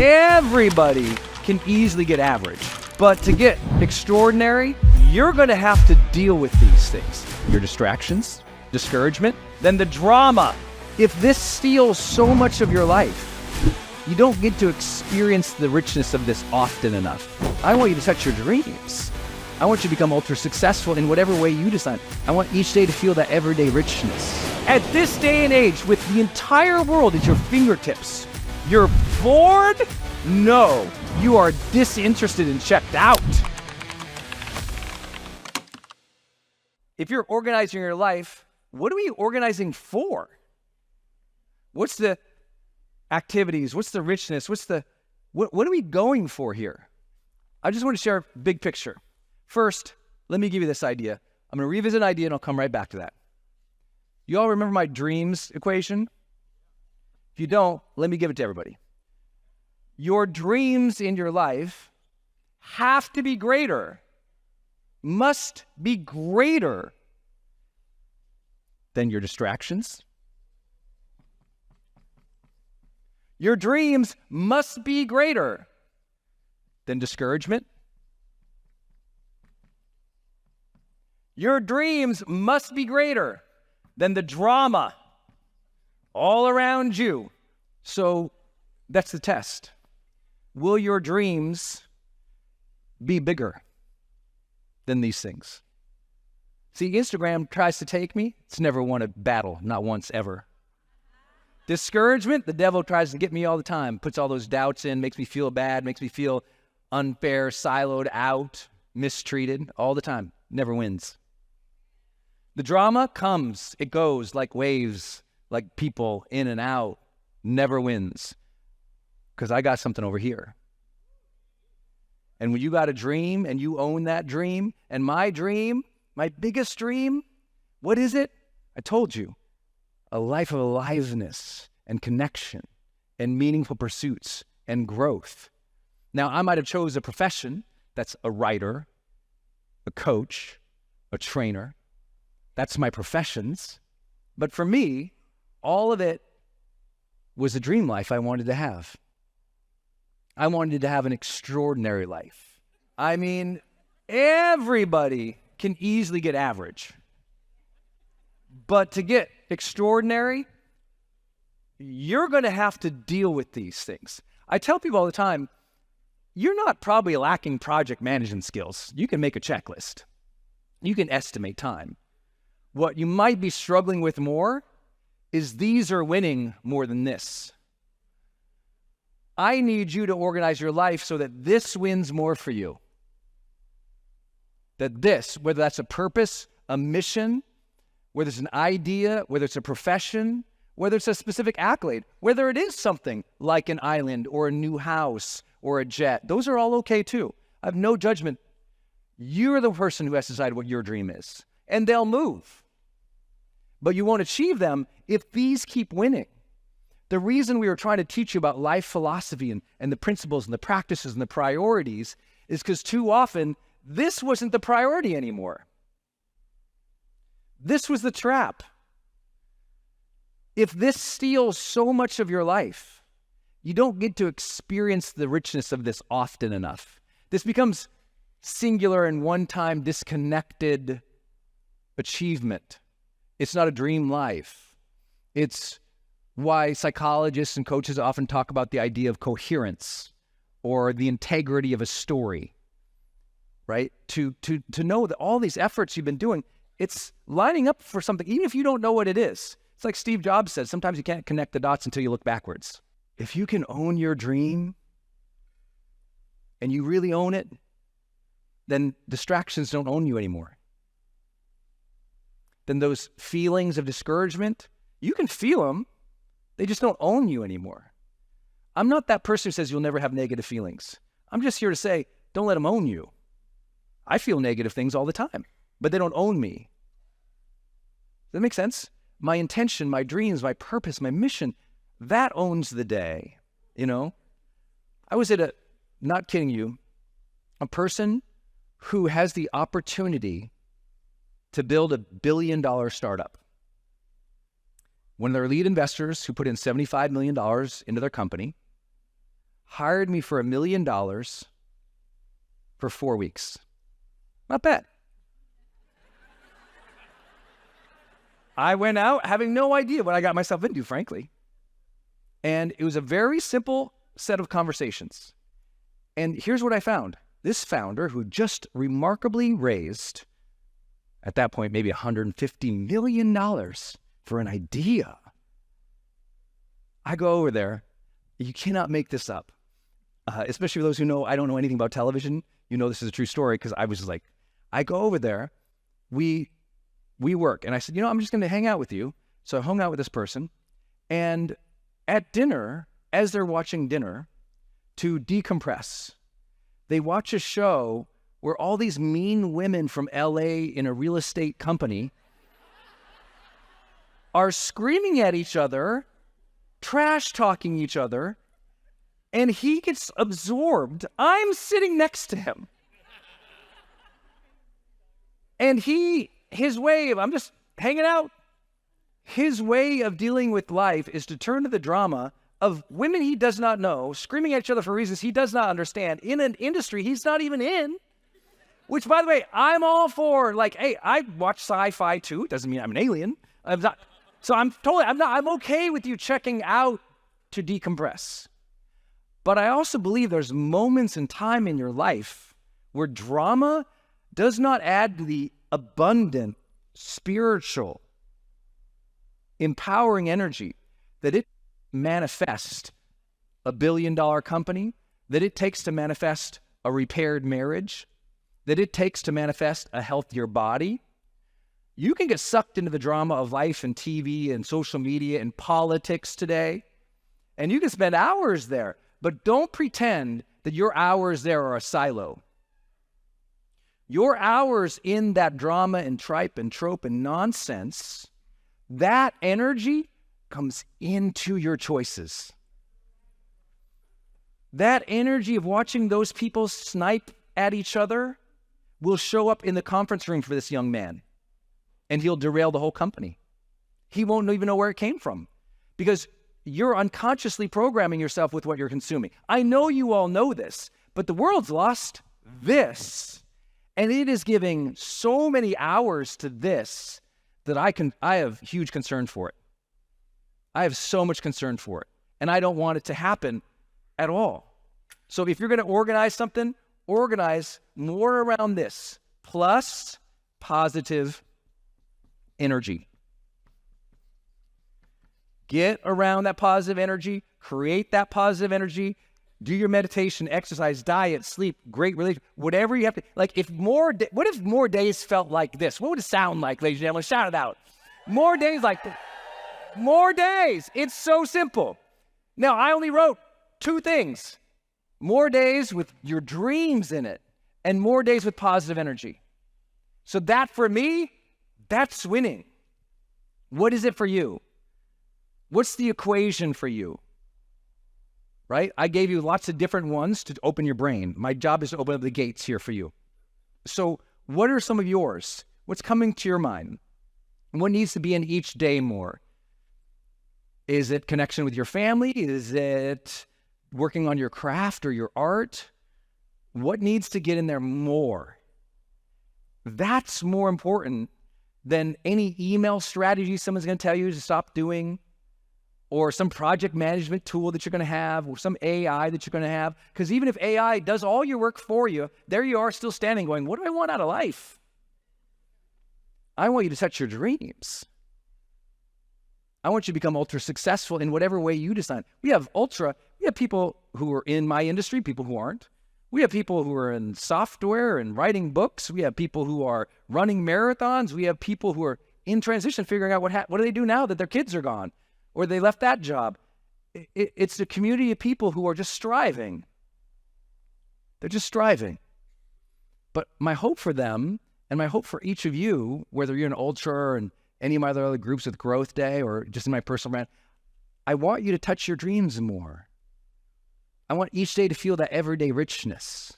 everybody can easily get average. But to get extraordinary, you're going to have to deal with these things. Your distractions, discouragement, then the drama. If this steals so much of your life, you don't get to experience the richness of this often enough. I want you to set your dreams. I want you to become ultra successful in whatever way you decide. I want each day to feel that everyday richness. At this day and age, with the entire world at your fingertips, you're bored? No, you are disinterested and checked out. If you're organizing your life, what are we organizing for? What's the activities? What's the richness? What are we going for here? I just want to share a big picture. First, let me give you this idea. I'm going to revisit an idea and I'll come right back to that. You all remember my dreams equation? If you don't, let me give it to everybody. Your dreams in your life have to be greater, must be greater than your distractions. Your dreams must be greater than discouragement. Your dreams must be greater than the drama all around you. So that's the test. Will your dreams be bigger than these things? See, Instagram tries to take me. It's never won a battle, not once ever. Discouragement, the devil tries to get me all the time, puts all those doubts in, makes me feel bad, makes me feel unfair, siloed out, mistreated all the time. Never wins. The drama comes, it goes like waves, like people in and out, never wins. Because I got something over here. And when you got a dream and you own that dream, and my dream, my biggest dream, what is it? I told you, a life of aliveness and connection and meaningful pursuits and growth. Now, I might have chose a profession that's a writer, a coach, a trainer. That's my professions. But for me, all of it was a dream life I wanted to have. I wanted to have an extraordinary life. I mean, everybody can easily get average. But to get extraordinary, you're going to have to deal with these things. I tell people all the time, you're not probably lacking project management skills. You can make a checklist. You can estimate time. What you might be struggling with more is these are winning more than this. I need you to organize your life so that this wins more for you. That this, whether that's a purpose, a mission, whether it's an idea, whether it's a profession, whether it's a specific accolade, whether it is something like an island or a new house or a jet, those are all okay too. I have no judgment. You're the person who has to decide what your dream is, and they'll move. But you won't achieve them if these keep winning. The reason we were trying to teach you about life philosophy and the principles and the practices and the priorities is because too often this wasn't the priority anymore. This was the trap. If this steals so much of your life, you don't get to experience the richness of this often enough. This becomes singular and one-time disconnected achievement. It's not a dream life. It's why psychologists and coaches often talk about the idea of coherence or the integrity of a story, right? To know that all these efforts you've been doing, it's lining up for something, even if you don't know what it is. It's like Steve Jobs said, sometimes you can't connect the dots until you look backwards. If you can own your dream and you really own it, then distractions don't own you anymore. Then those feelings of discouragement, you can feel them, they just don't own you anymore. I'm not that person who says you'll never have negative feelings. I'm just here to say, don't let them own you. I feel negative things all the time, but they don't own me. Does that make sense? My intention, my dreams, my purpose, my mission, that owns the day, you know? I was at not kidding you, a person who has the opportunity to build $1 billion startup. One of their lead investors who put in $75 million into their company hired me for $1 million for 4 weeks. Not bad. I went out having no idea what I got myself into, frankly. And it was a very simple set of conversations. And here's what I found. This founder, who just remarkably raised, at that point, maybe $150 million for an idea. I go over there. You cannot make this up. Especially for those who know I don't know anything about television. You know this is a true story, because I was just like, I go over there. We work. And I said, I'm just going to hang out with you. So I hung out with this person. And at dinner, as they're watching dinner, to decompress, they watch a show where all these mean women from LA in a real estate company are screaming at each other, trash talking each other, and he gets absorbed. I'm sitting next to him. And his way of, I'm just hanging out. His way of dealing with life is to turn to the drama of women he does not know, screaming at each other for reasons he does not understand, in an industry he's not even in. Which, by the way, I'm all for. Like, hey, I watch sci-fi too. It doesn't mean I'm an alien. I'm okay with you checking out to decompress. But I also believe there's moments in time in your life where drama does not add to the abundant, spiritual, empowering energy that it manifests a $1 billion company, that it takes to manifest a repaired marriage, that it takes to manifest a healthier body. You can get sucked into the drama of life and TV and social media and politics today, and you can spend hours there, but don't pretend that your hours there are a silo. Your hours in that drama and tripe and trope and nonsense, that energy comes into your choices. That energy of watching those people snipe at each other will show up in the conference room for this young man, and he'll derail the whole company. He won't even know where it came from, because you're unconsciously programming yourself with what you're consuming. I know you all know this, but the world's lost this, and it is giving so many hours to this that I have huge concern for it. I have so much concern for it, and I don't want it to happen at all. So if you're going to organize something, organize more around this, plus positive energy. Get around that positive energy, create that positive energy, do your meditation, exercise, diet, sleep, great relationship, whatever you have to. Like, what if more days felt like this? What would it sound like, ladies and gentlemen? Shout it out. More days like this. More days. It's so simple. Now, I only wrote 2 things. More days with your dreams in it, and more days with positive energy. So that, for me, that's winning. What is it for you? What's the equation for you? Right? I gave you lots of different ones to open your brain. My job is to open up the gates here for you. So what are some of yours? What's coming to your mind? What needs to be in each day more? Is it connection with your family? Is it working on your craft or your art? What needs to get in there more? That's more important than any email strategy someone's going to tell you to stop doing, or some project management tool that you're going to have, or some AI that you're going to have. Because even if AI does all your work for you, there you are still standing going, what do I want out of life? I want you to touch your dreams. I want you to become ultra successful in whatever way you decide. We have people who are in my industry, people who aren't. We have people who are in software and writing books. We have people who are running marathons. We have people who are in transition, figuring out what do they do now that their kids are gone, or they left that job. It's a community of people who are just striving. They're just striving. But my hope for them, and my hope for each of you, whether you're an ultra or in any of my other groups with Growth Day or just in my personal brand, I want you to touch your dreams more. I want each day to feel that everyday richness.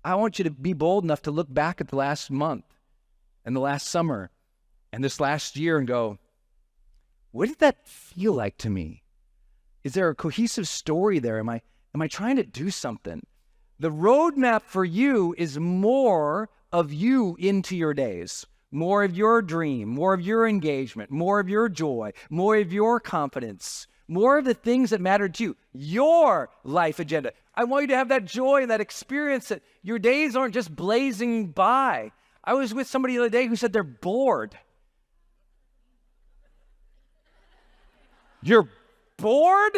I want you to be bold enough to look back at the last month and the last summer and this last year and go, what did that feel like to me? Is there a cohesive story there? Am I trying to do something? The roadmap for you is more of you into your days, more of your dream, more of your engagement, more of your joy, more of your confidence, more of the things that matter to you, your life agenda. I want you to have that joy and that experience that your days aren't just blazing by. I was with somebody the other day who said they're bored. You're bored?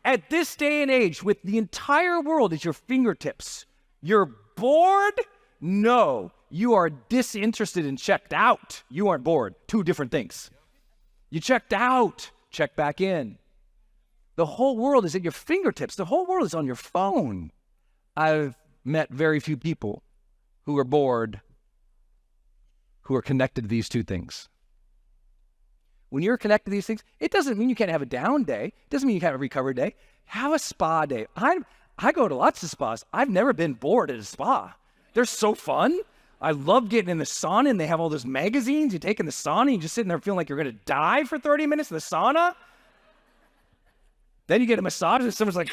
At this day and age, with the entire world at your fingertips, you're bored? No, you are disinterested and checked out. You aren't bored. Two different things. You checked out, check back in. The whole world is at your fingertips. The whole world is on your phone. I've met very few people who are bored, who are connected to these two things. When you're connected to these things, it doesn't mean you can't have a down day. It doesn't mean you can't have a recovery day. Have a spa day. I go to lots of spas. I've never been bored at a spa. They're so fun. I love getting in the sauna, and they have all those magazines. You take in the sauna, and you just sitting there feeling like you're going to die for 30 minutes in the sauna. Then you get a massage, and someone's like,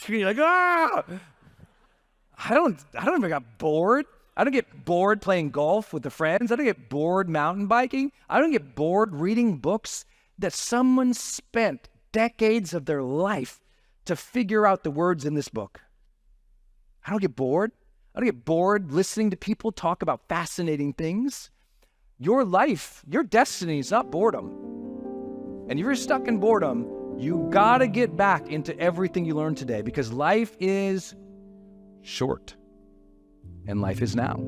you're like, ah! I don't ever get bored. I don't get bored playing golf with the friends. I don't get bored mountain biking. I don't get bored reading books that someone spent decades of their life to figure out the words in this book. I don't get bored. I don't get bored listening to people talk about fascinating things. Your life, your destiny is not boredom. And if you're stuck in boredom, you gotta get back into everything you learned today, because life is short. And life is now.